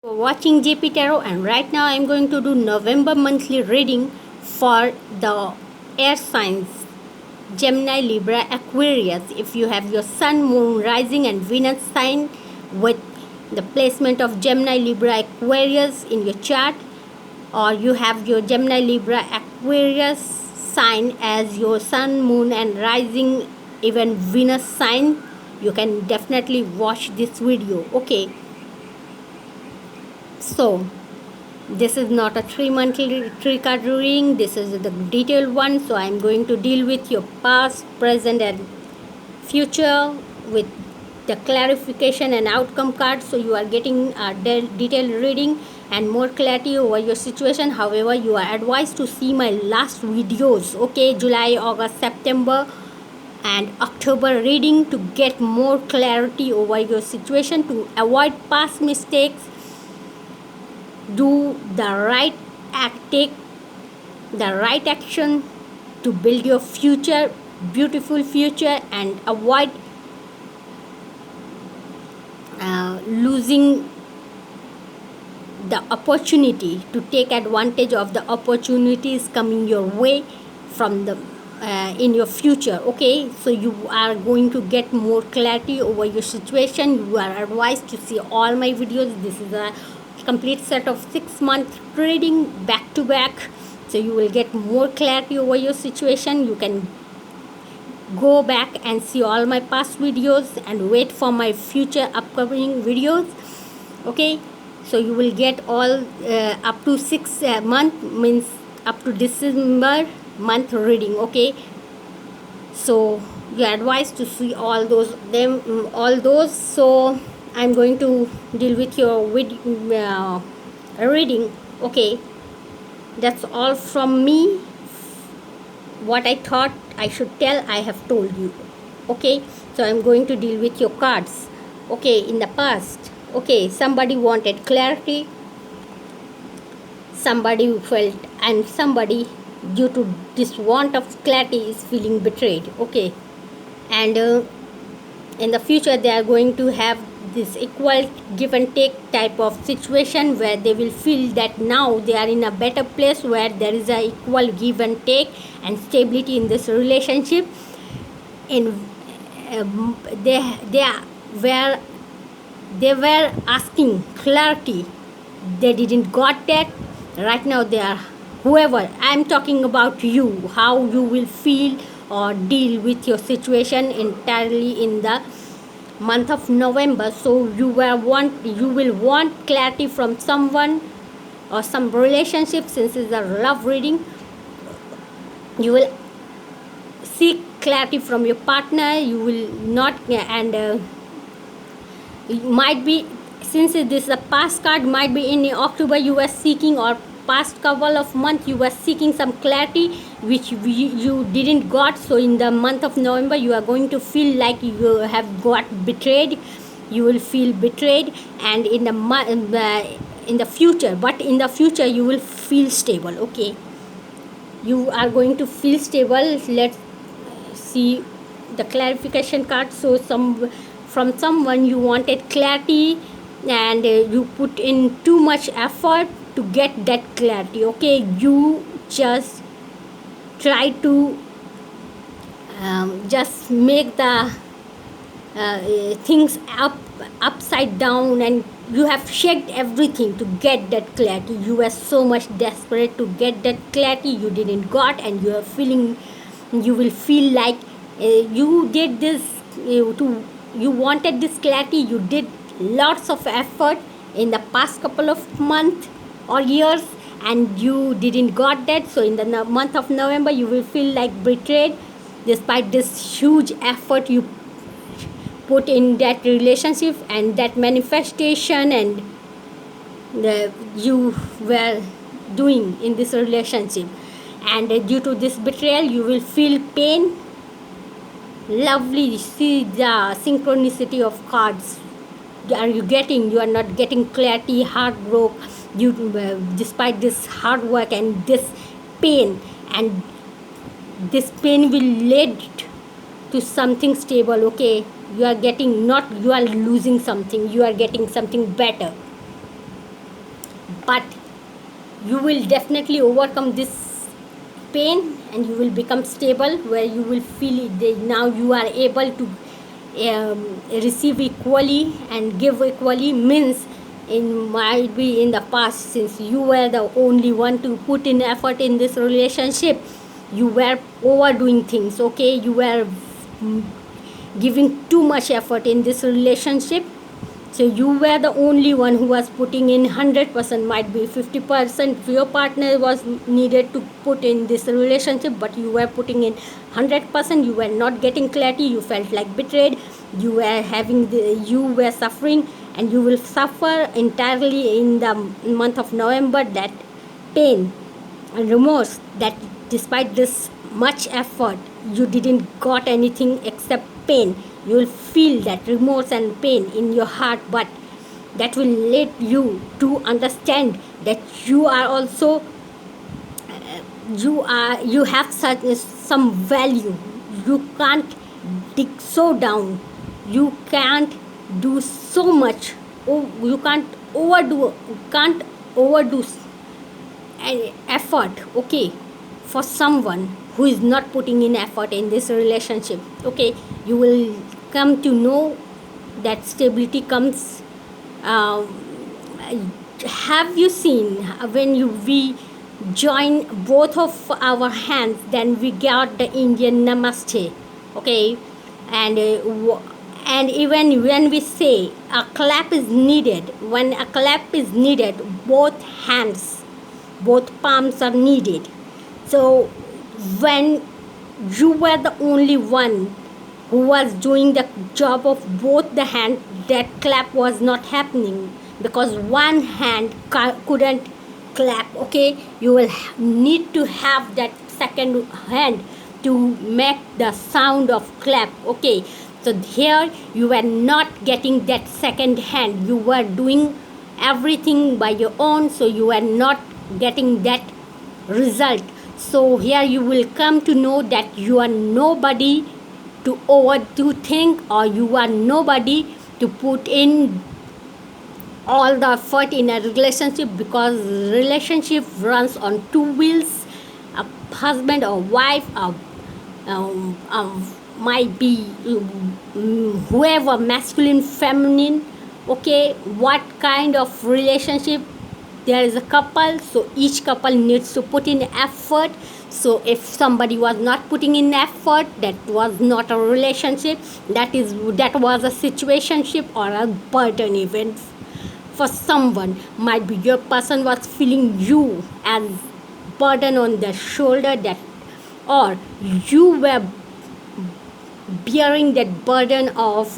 You're watching JP Tarot, and right now I'm going to do November monthly reading for the air signs Gemini, Libra, Aquarius. If you have your Sun, Moon, Rising, and Venus sign with the placement of Gemini, Libra, Aquarius in your chart, or you have your Gemini, Libra, Aquarius sign as your Sun, Moon, and Rising, even Venus sign, you can definitely watch this video. Okay, so this is not a 3 monthly tree card reading, this is the detailed one. So I'm going to deal with your past, present, and future with the clarification and outcome card. So you are getting a detailed reading and more clarity over your situation. However, you are advised to see my last videos, okay, July, August, September and October reading to get more clarity over your situation, to avoid past mistakes, do the right act, take the right action to build your future, beautiful future, and avoid losing the opportunity, to take advantage of the opportunities coming your way from the in your future. Okay, so you are going to get more clarity over your situation. You are advised to see all my videos. This is a complete set of 6 month reading back to back, so you will get more clarity over your situation. You can go back and see all my past videos and wait for my future upcoming videos. Okay, so you will get all up to 6 month, means up to December month reading. Okay, so you are advised to see all those. So I'm going to deal with your reading. Okay, that's all from me. What I thought I should tell, I have told you. Okay, so I'm going to deal with your cards. Okay, in the past, okay, somebody wanted clarity, somebody felt, and somebody, due to this want of clarity, is feeling betrayed. Okay, and in the future they are going to have this equal give and take type of situation, where they will feel that now they are in a better place, where there is a equal give and take and stability in this relationship. In where they were asking clarity, they didn't got that. Right now they are, whoever I'm talking about, you, how you will feel or deal with your situation entirely in the month of November. So you will want clarity from someone or some relationship. Since it's a love reading, you will seek clarity from your partner. You will not, and it might be, since this is a past card, might be in October you were seeking, or past couple of months you were seeking some clarity which you didn't got. So in the month of November you are going to feel like you have got betrayed. You will feel betrayed, and in the future, but in the future you will feel stable. Okay, you are going to feel stable. Let's see the clarification card. So from someone you wanted clarity, and you put in too much effort to get that clarity. Okay, you just try to just make the things upside down, and you have shaked everything to get that clarity. You were so much desperate to get that clarity, you didn't got, and you are feeling, you will feel like you did this you wanted this clarity, you did lots of effort in the past couple of months or years, and you didn't got that. So in the month of November you will feel like betrayed, despite this huge effort you put in that relationship and that manifestation, and you were doing in this relationship. And due to this betrayal you will feel pain. Lovely, see the synchronicity of cards. You are not getting clarity, heartbroken, you despite this hard work and this pain, and this pain will lead to something stable. Okay, you are getting, not you are losing something, you are getting something better. but you will definitely overcome this pain and you will become stable, where you will feel it that now you are able to receive equally and give equally. Means in might be in the past, since you were the only one to put in effort in this relationship, you were overdoing things, okay, you were mm, giving too much effort in this relationship. So you were the only one who was putting in 100%, might be 50% your partner was needed to put in this relationship, but you were putting in 100%. You were not getting clarity, you felt like betrayed, you were suffering, and you will suffer entirely in the month of November, that pain and remorse, that despite this much effort you didn't got anything except pain. You will feel that remorse and pain in your heart, but that will let you to understand that you are also, you have such some value. You can't dig so down, you can't do so much. Oh, you can't overdo an effort, okay, for someone who is not putting in effort in this relationship, okay. You will come to know that stability comes. um, have you seen when we join both of our hands, then we got the Indian namaste, okay. and and even when we say a clap is needed, when a clap is needed, both hands, both palms are needed. So when you were the only one who was doing the job of both the hand, that clap was not happening, because one hand couldn't clap, okay. You will need to have that second hand to make the sound of clap, okay. So here you were not getting that second hand, you were doing everything by your own, so you were not getting that result. So here you will come to know that you are nobody to overdo think, or you are nobody to put in all the effort in a relationship, because relationship runs on two wheels. A husband or wife, might be whoever, masculine, feminine, okay, what kind of relationship there is a couple, so each couple needs to put in effort. So if somebody was not putting in effort, that was not a relationship, that was a situationship or a burden event for someone. Might be your person was feeling you as burden on their shoulder, that, or you were bearing that burden of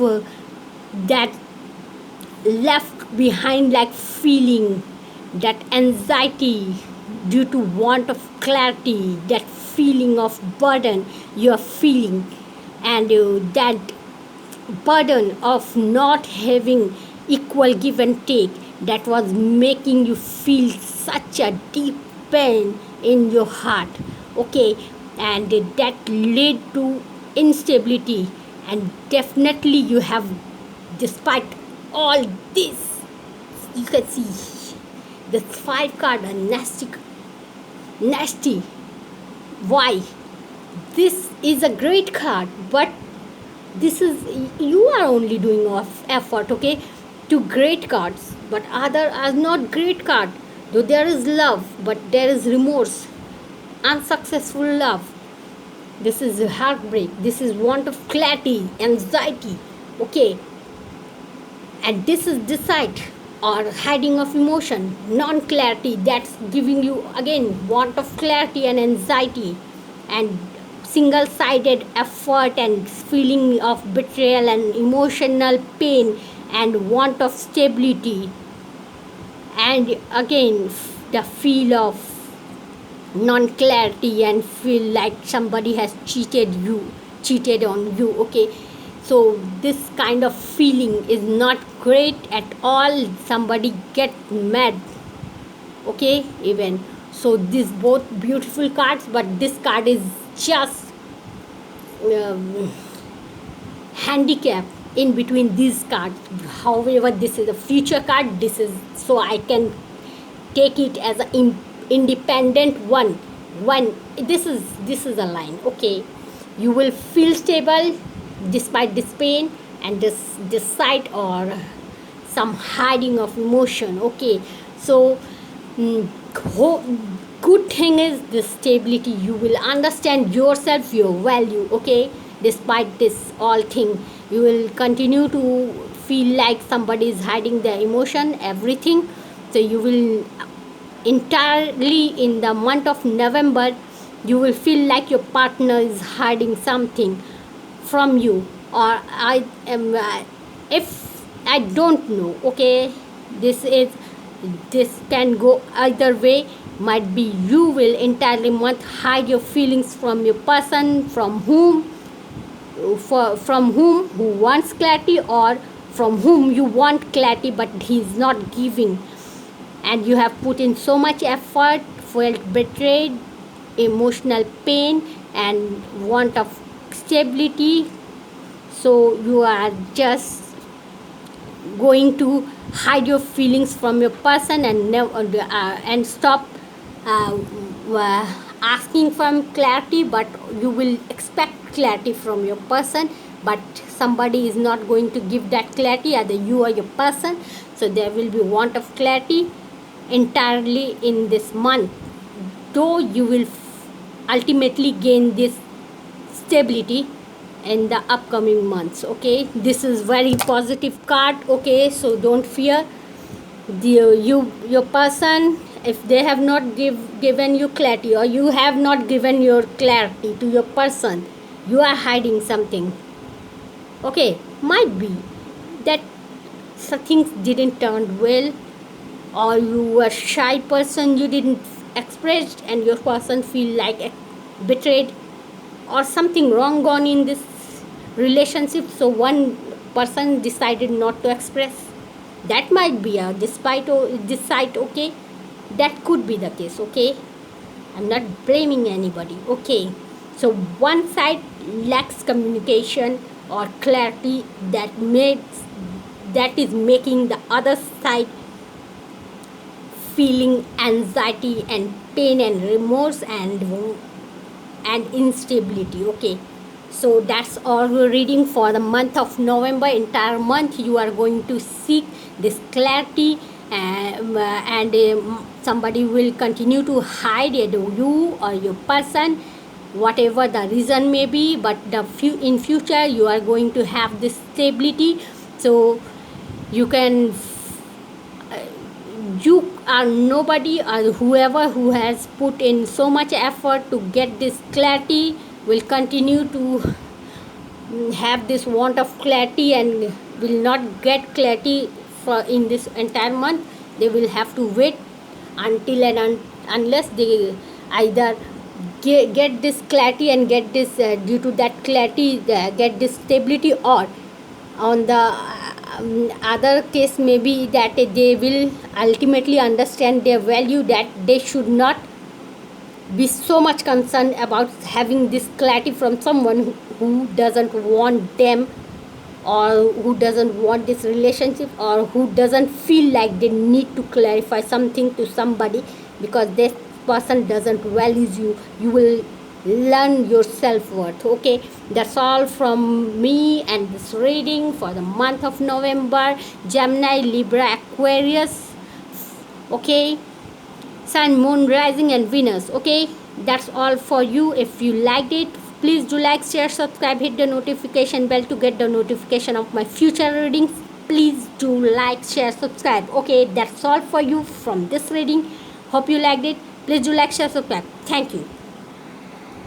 that left behind, like feeling that anxiety due to want of clarity, that feeling of burden you are feeling, and that burden of not having equal give and take, that was making you feel such a deep pain in your heart, okay. And that led to instability, and definitely you have, despite all this, you can see the 5 card are nasty. Why? This is a great card, but this is, you are only doing off effort, okay, to great cards, but other are not great card. Though there is love, but there is remorse, unsuccessful love. This is heartbreak, this is want of clarity, anxiety, okay. And this is decide or hiding of emotion, non-clarity, that's giving you again want of clarity and anxiety, and single-sided effort and feeling of betrayal and emotional pain and want of stability, and again the feel of non-clarity and feel like somebody has cheated on you, okay. So this kind of feeling is not great at all, somebody get mad, okay, even. So these both beautiful cards, but this card is just um, handicap in between these cards. However, this is a future card, this is so I can take it as an independent one. This is a line, okay. You will feel stable despite this pain and this sight or some hiding of emotion, okay. So mm, good thing is this stability. You will understand yourself, your value, okay. Despite this all thing, you will continue to feel like somebody is hiding their emotion, everything. So you will entirely in the month of November, you will feel like your partner is hiding something from you, or I am if I don't know, okay. this is this can go either way. Might be you will entirely month hide your feelings from your person from whom who wants clarity, or from whom you want clarity but he's not giving, and you have put in so much effort, felt betrayed, emotional pain and want of stability. So you are just going to hide your feelings from your person and and stop uh, asking for clarity, but you will expect clarity from your person, but somebody is not going to give that clarity, either you or your person. So there will be want of clarity entirely in this month, though you will ultimately gain this stability in the upcoming months, okay. This is very positive card, okay. So don't fear your person. If they have not given you clarity, or you have not given your clarity to your person, you are hiding something, okay. Might be that things didn't turn well, or you were shy person, you didn't express and your person feel like betrayed, or something wrong gone in this relationship, so one person decided not to express. That might be a despite this side, okay. That could be the case, okay. I'm not blaming anybody, okay. So one side lacks communication or clarity, that is making the other side feeling anxiety and pain and remorse and instability, okay. So that's all we're reading for the month of November. Entire month you are going to seek this clarity, and somebody will continue to hide you or your person, whatever the reason may be, but in future you are going to have this stability. So you can you are nobody, or whoever who has put in so much effort to get this clarity will continue to have this want of clarity and will not get clarity for in this entire month. They will have to wait until and unless they either get this clarity and get this due to that clarity get this stability, or on the other case maybe that they will ultimately understand their value, that they should not be so much concerned about having this clarity from someone who doesn't want them, or who doesn't want this relationship, or who doesn't feel like they need to clarify something to somebody, because this person doesn't values you. You will learn your self-worth, okay. That's all from me and this reading for the month of November. Gemini, Libra, Aquarius, okay. Sun, Moon, Rising and Venus, okay. That's all for you. If you liked it, please do like, share, subscribe, hit the notification bell to get the notification of my future readings. Please do like, share, subscribe, okay. That's all for you from this reading. Hope you liked it. Please do like, share, subscribe. Thank you.